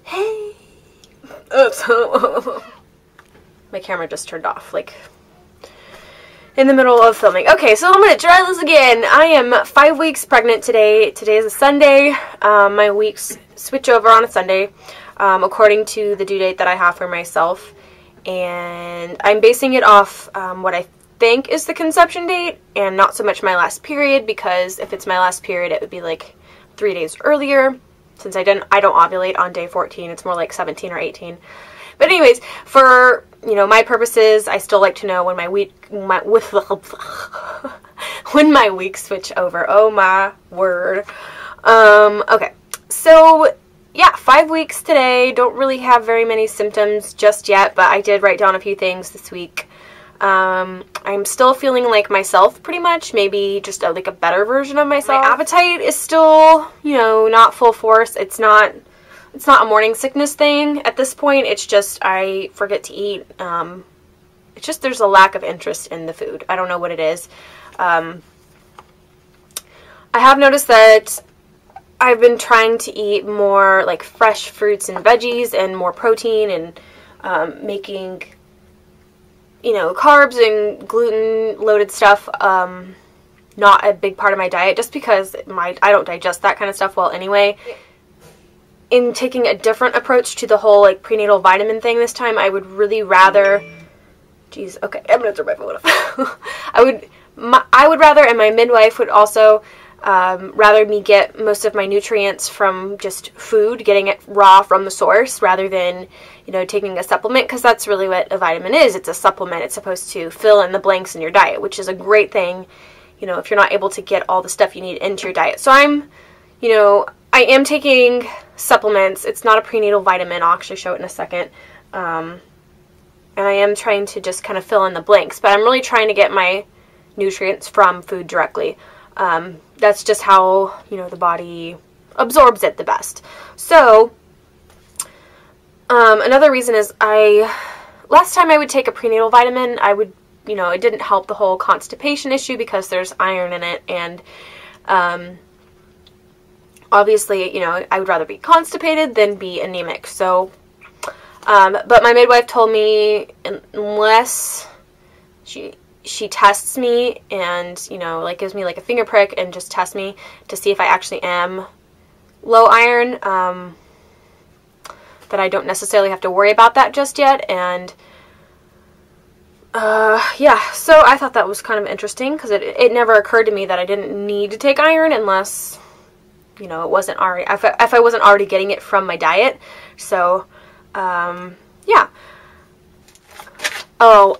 Hey. My camera just turned off, like, in the middle of filming. Okay, so I'm going to try this again. I am 5 weeks pregnant today. Today is a Sunday. My weeks switch over on a Sunday, according to the due date that I have for myself. And I'm basing it off what I think is the conception date, and not so much my last period, because if it's my last period, it would be like 3 days earlier. Since I don't ovulate on day 14, it's more like 17 or 18. But anyways, for, you know, my purposes, I still like to know when when my weeks switch over. Oh my word. Okay. So, yeah, 5 weeks today. Don't really have very many symptoms just yet, but I did write down a few things this week. I'm still feeling like myself pretty much, maybe just like a better version of myself. My appetite is still, you know, not full force. It's not a morning sickness thing at this point. It's just I forget to eat. It's just there's a lack of interest in the food. I don't know what it is. I have noticed that I've been trying to eat more like fresh fruits and veggies and more protein, and making, you know, carbs and gluten-loaded stuff not a big part of my diet, just because I don't digest that kind of stuff well anyway. In taking a different approach to the whole like prenatal vitamin thing this time, I would really rather, geez, okay, I'm gonna turn my phone off. I would rather, and my midwife would also rather me get most of my nutrients from just food, getting it raw from the source, rather than, you know, taking a supplement, because that's really what a vitamin is. It's a supplement. It's supposed to fill in the blanks in your diet, which is a great thing, you know, if you're not able to get all the stuff you need into your diet. So you know, I am taking supplements. It's not a prenatal vitamin. I'll actually show it in a second. And I am trying to just kind of fill in the blanks, but I'm really trying to get my nutrients from food directly. That's just how, you know, the body absorbs it the best. So, another reason is last time I would take a prenatal vitamin, I would, you know, it didn't help the whole constipation issue because there's iron in it, and, obviously, you know, I would rather be constipated than be anemic. So, but my midwife told me unless she tests me and, you know, like gives me like a finger prick and just tests me to see if I actually am low iron, that I don't necessarily have to worry about that just yet. And yeah, so I thought that was kind of interesting, because it never occurred to me that I didn't need to take iron unless, you know, it wasn't already, if I wasn't already getting it from my diet. So yeah. Oh,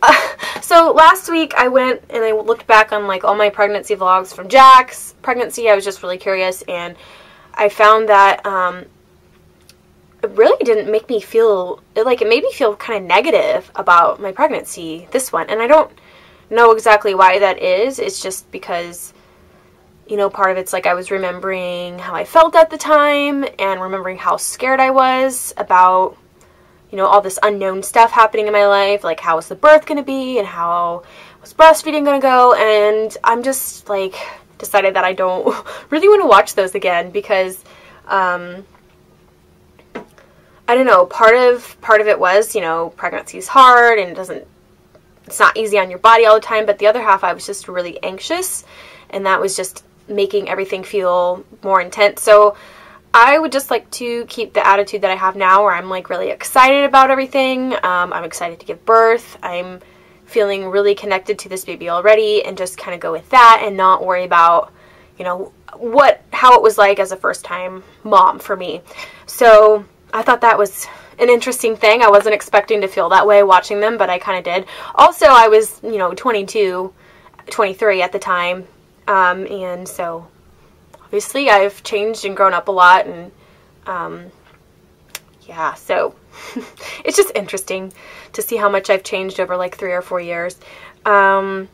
so last week I went and I looked back on like all my pregnancy vlogs from Jack's pregnancy. I was just really curious, and I found that it really didn't make me feel, it made me feel kind of negative about my pregnancy, this one. And I don't know exactly why that is. It's just because, you know, part of it's like I was remembering how I felt at the time, and remembering how scared I was about, you know, all this unknown stuff happening in my life, like how was the birth going to be, and how was breastfeeding going to go. And I'm just like decided that I don't really want to watch those again, because I don't know, part of it was, you know, pregnancy's hard and it's not easy on your body all the time, but the other half I was just really anxious, and that was just making everything feel more intense. So I would just like to keep the attitude that I have now, where I'm like really excited about everything. I'm excited to give birth. I'm feeling really connected to this baby already, and just kind of go with that and not worry about, you know, how it was like as a first-time mom for me. So I thought that was an interesting thing. I wasn't expecting to feel that way watching them, but I kind of did. Also, I was, you know, 22, 23 at the time, and so obviously I've changed and grown up a lot, and yeah, so it's just interesting to see how much I've changed over like 3 or 4 years. I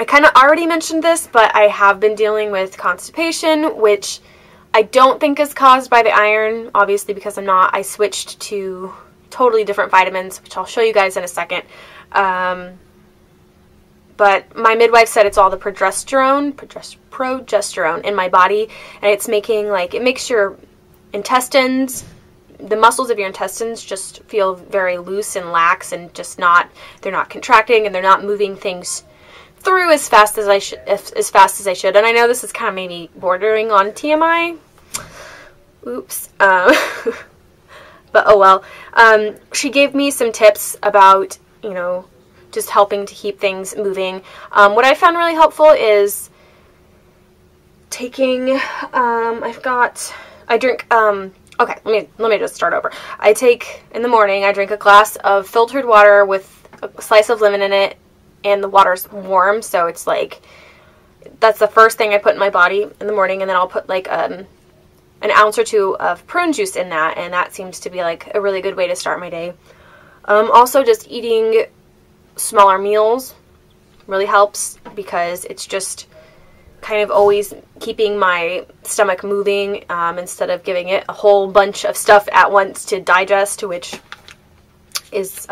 kind of already mentioned this, but I have been dealing with constipation, which I don't think is caused by the iron, obviously, because I switched to totally different vitamins, which I'll show you guys in a second. But my midwife said it's all the progesterone in my body, and it's making, like, it makes your intestines, the muscles of your intestines just feel very loose and lax and just not, they're not contracting and they're not moving things through as fast as I should. And I know this is kind of maybe bordering on TMI. Oops. But oh well. She gave me some tips about, you know, just helping to keep things moving. What I found really helpful is taking, I drink, okay, let me just start over. I take, in the morning, I drink a glass of filtered water with a slice of lemon in it, and the water's warm, so it's like, that's the first thing I put in my body in the morning, and then I'll put like an ounce or two of prune juice in that, and that seems to be like a really good way to start my day. Also, just eating smaller meals really helps, because it's just kind of always keeping my stomach moving, instead of giving it a whole bunch of stuff at once to digest, which is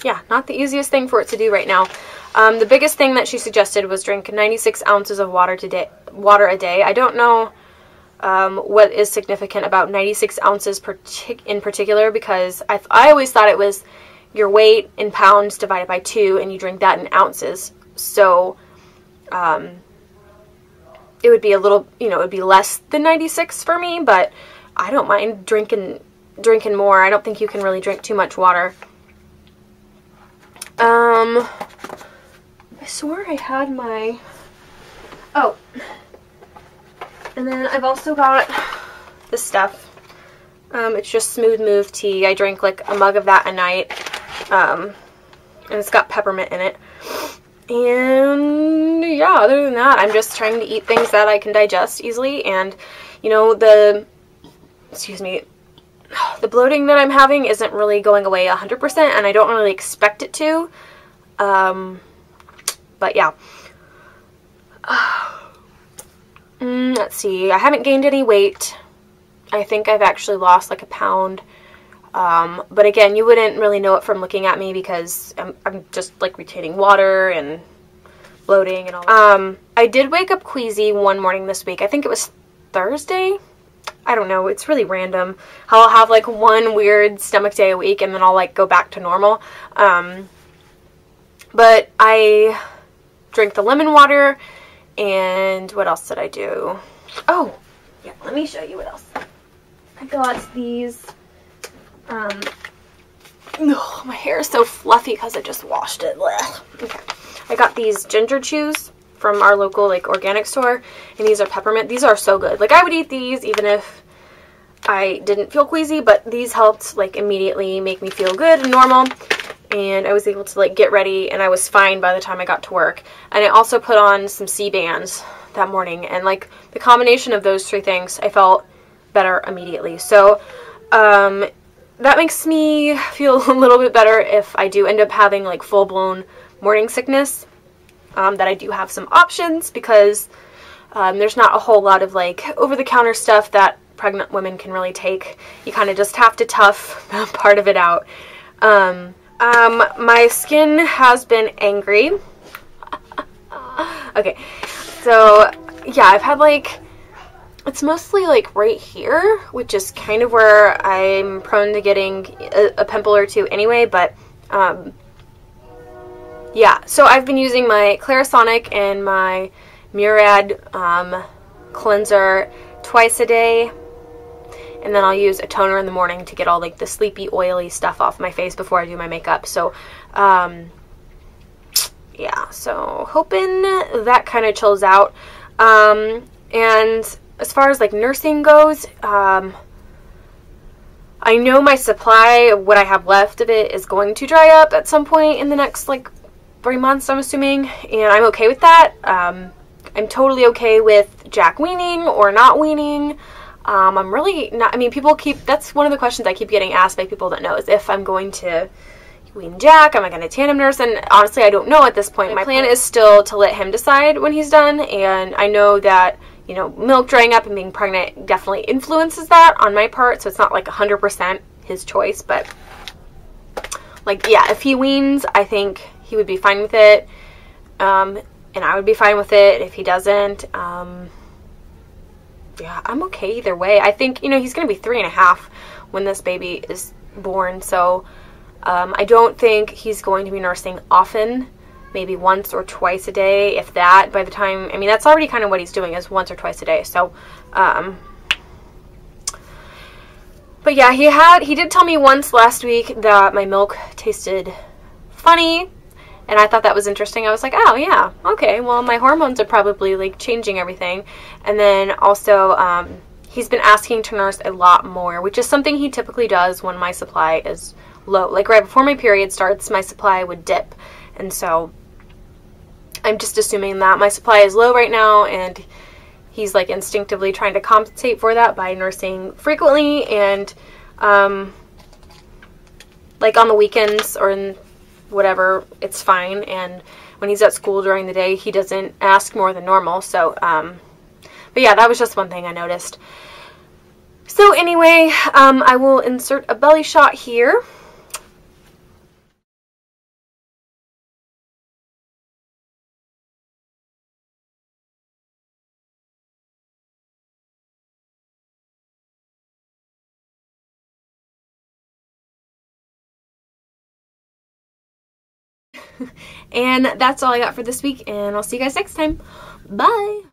yeah, not the easiest thing for it to do right now. The biggest thing that she suggested was drink 96 ounces of water a day. I don't know what is significant about 96 ounces in particular, because I always thought it was your weight in pounds divided by 2, and you drink that in ounces. So it would be a little, you know, it would be less than 96 for me, but I don't mind drinking more. I don't think you can really drink too much water. I swore I had my, oh, and then I've also got this stuff. It's just Smooth Move tea. I drink like a mug of that a night, and it's got peppermint in it. And yeah, other than that, I'm just trying to eat things that I can digest easily, and you know, the bloating that I'm having isn't really going away 100%, and I don't really expect it to. But yeah. Let's see. I haven't gained any weight. I think I've actually lost like a pound. But again, you wouldn't really know it from looking at me, because I'm just like retaining water and bloating and all that. I did wake up queasy one morning this week. I think it was Thursday. I don't know, it's really random. I'll have like one weird stomach day a week, and then I'll like go back to normal. But I drank the lemon water, and what else did I do? Oh, yeah, let me show you what else. I got these, oh, my hair is so fluffy because I just washed it. Blech. Okay. I got these ginger chews from our local like organic store, and these are peppermint. These are so good. Like, I would eat these even if I didn't feel queasy, but these helped like immediately make me feel good and normal, and I was able to like get ready, and I was fine by the time I got to work. And I also put on some C-bands that morning, and like the combination of those three things, I felt better immediately. So that makes me feel a little bit better if I do end up having like full-blown morning sickness, that I do have some options, because there's not a whole lot of like over-the-counter stuff that pregnant women can really take. You kind of just have to tough that part of it out. My skin has been angry. Okay, so yeah, I've had like, it's mostly like right here, which is kind of where I'm prone to getting a pimple or two anyway, but yeah, so I've been using my Clarisonic and my Murad cleanser twice a day, and then I'll use a toner in the morning to get all like the sleepy, oily stuff off my face before I do my makeup. So yeah, so hoping that kind of chills out. And as far as like nursing goes, I know my supply, what I have left of it, is going to dry up at some point in the next like 3 months, I'm assuming, and I'm okay with that. I'm totally okay with Jack weaning or not weaning. I'm really not, I mean, that's one of the questions I keep getting asked by people that know, is if I'm going to wean Jack, am I going to tandem nurse? And honestly, I don't know at this point. My plan is still to let him decide when he's done, and I know that, you know, milk drying up and being pregnant definitely influences that on my part, so it's not like 100% his choice, but like, yeah, if he weans, I think he would be fine with it, and I would be fine with it if he doesn't. yeah, I'm okay either way. I think, you know, he's going to be 3.5 when this baby is born, so I don't think he's going to be nursing often, maybe once or twice a day, if that, by the time, I mean, that's already kind of what he's doing, is once or twice a day, so, but yeah, he did tell me once last week that my milk tasted funny, and I thought that was interesting. I was like, oh yeah, okay, well, my hormones are probably like changing everything. And then also, he's been asking to nurse a lot more, which is something he typically does when my supply is low. Like right before my period starts, my supply would dip. And so I'm just assuming that my supply is low right now, and he's like instinctively trying to compensate for that by nursing frequently, and like on the weekends or in whatever, it's fine. And when he's at school during the day, he doesn't ask more than normal. So, but yeah, that was just one thing I noticed. So anyway, I will insert a belly shot here. And that's all I got for this week, and I'll see you guys next time. Bye!